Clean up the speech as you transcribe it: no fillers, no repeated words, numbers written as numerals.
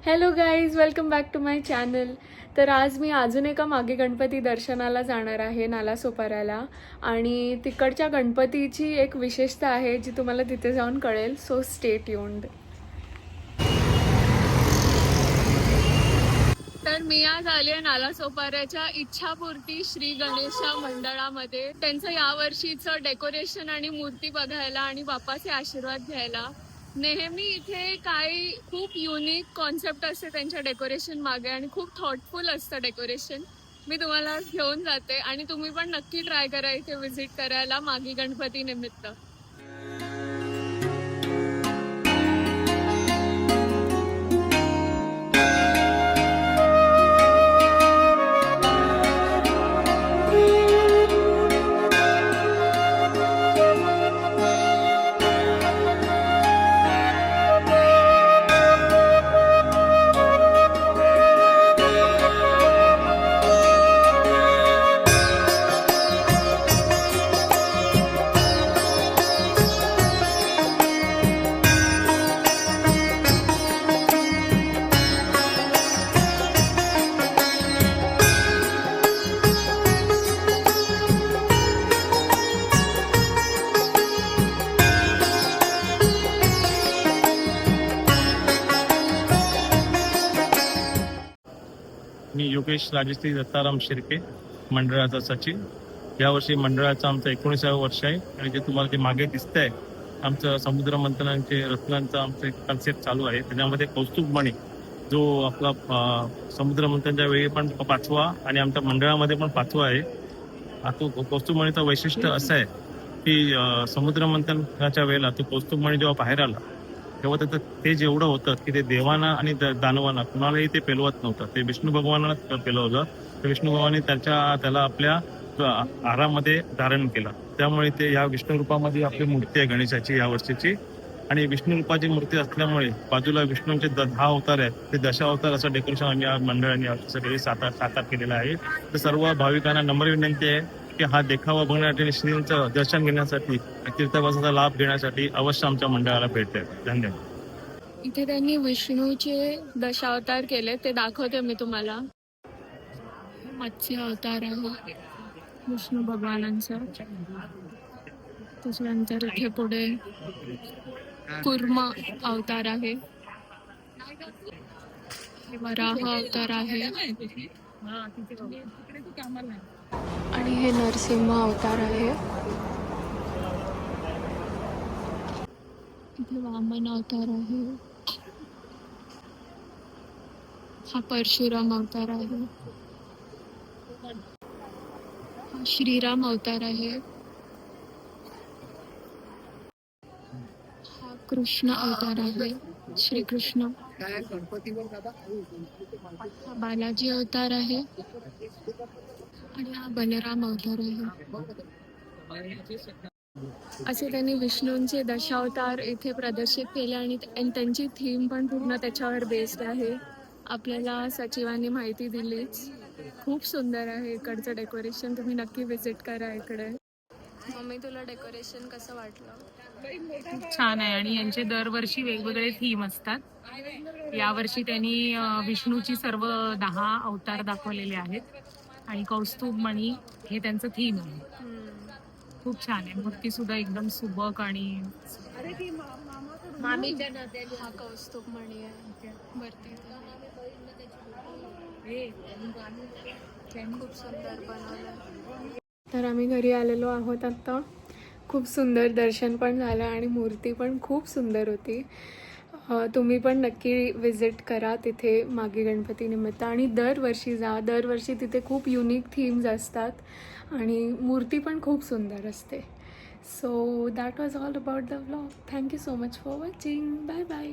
Hello guys, welcome back to my channel. तर आज मी अजून एका मागे गणपती दर्शनाला जाणार आहे नालासोपाऱ्याला. आणि तिकडच्या गणपतीची एक विशेषता आहे जी तुम्हाला तिथे जाऊन कळेल. So stay tuned. तर मी आज आली आहे नालासोपाऱ्याच्या इच्छापूर्ती श्री गणेशा मंडळामध्ये. त्यांचं यावर्षीचं डेकोरेशन आणि मूर्ती बघायला आणि बाप्पाचे आशीर्वाद घ्यायला. नेहमी इथे काही खूप युनिक कॉन्सेप्ट असते त्यांच्या डेकोरेशन मागे आणि खूप थॉटफुल असतं डेकोरेशन. मी तुम्हाला घेऊन जाते आणि तुम्ही पण नक्की ट्राय करा इथे व्हिजिट करायला मागी गणपती निमित्त. मी योगेश राजश्री दत्ताराम शिर्के, मंडळाचा सचिव. यावर्षी मंडळाचं आमचं 19वे वर्ष आहे आणि जे तुम्हाला ते मागे दिसतंय आमचं समुद्र मंथनांचे रत्नांचं आमचं कन्सेप्ट चालू आहे. त्याच्यामध्ये कौस्तुभमणी जो आपला समुद्र मंथनच्या वेळी पण 5वा आणि आमच्या मंडळामध्ये पण 5वा आहे. तो कौस्तुभमणीचं वैशिष्ट्य असं आहे की समुद्र मंथनाच्या वेळेला तो कौस्तुभमणी जेव्हा बाहेर आला तेव्हा त्याचं तेज एवढं होतं की ते देवांना आणि दानवांना कुणालाही ते पेलवत नव्हतं. ते विष्णू भगवानाला पेलवलं. तर विष्णू भगवानाने त्याला आपल्या आहारामध्ये धारण केलं. त्यामुळे ते या विष्णू रूपामध्ये आपली मूर्ती आहे गणेशाची या वर्षीची. आणि विष्णू रूपाची मूर्ती असल्यामुळे बाजूला विष्णूंचे 10 अवतार आहेत. ते 10 अवतार असं डेकोरेशन आम्ही मंडळाने सगळे साकार केलेलं आहे. तर सर्व भाविकांना नम्र विनंती आहे की हा देखावा बघण्यासाठी आणि श्रींचं दर्शन घेण्यासाठी तीर्थवासाचा लाभ घेण्यासाठी अवश्य आमच्या मंडळाला भेट द्या. धन्यवाद. इथे त्यांनी विष्णूचे 10 अवतार केले, ते दाखवते मी तुम्हाला. मत्स्य अवतार आहे विष्णू भगवानांचा. त्याच्यानंतर इथे पुढे कुर्म अवतार आहे, वराह अवतार आहे आणि हे नरसिंह अवतार आहे. इथे वामन अवतार आहे. हा परशुराम अवतार आहे. हा श्रीराम अवतार आहे. हा कृष्ण अवतार आहे, श्रीकृष्ण. हा बालाजी अवतार आहे आणि हा बलराम अवतार आहे. असे त्यांनी विष्णूंचे 10 अवतार इथे प्रदर्शित केले आणि त्यांची थीम पण पूर्ण त्याच्यावर बेस्ड आहे. आपल्याला सचिवांनी माहिती दिलीच. खूप सुंदर आहे इकडचं डेकोरेशन. तुम्ही नक्की विजिट करा इकडे. मम्मी, तुला डेकोरेशन कसं वाटलं? खूप छान आहे आणि यांचे दरवर्षी वेगवेगळे थीम असतात. यावर्षी त्यांनी विष्णूची सर्व 10 अवतार दाखवलेले आहेत आणि कौस्तुभमणी हे त्यांचं थीम आहे. खूप छान आहे. मूर्ती सुद्धा एकदम सुबक आणि हा कौस्तुभमणी आहे वरती. खूप सुंदर बनवलं. तर आम्ही घरी आलेलो आहोत आता. खूप सुंदर दर्शन पण झालं आणि मूर्ती पण खूप सुंदर होती. तुम्ही पण नक्की विजिट करा तिथे मागे गणपती निमित्त आणि दरवर्षी जा. दरवर्षी तिथे खूप युनिक थीम्स असतात आणि मूर्ती पण खूप सुंदर असते. So that was all about the vlog. Thank you so much for watching. Bye bye.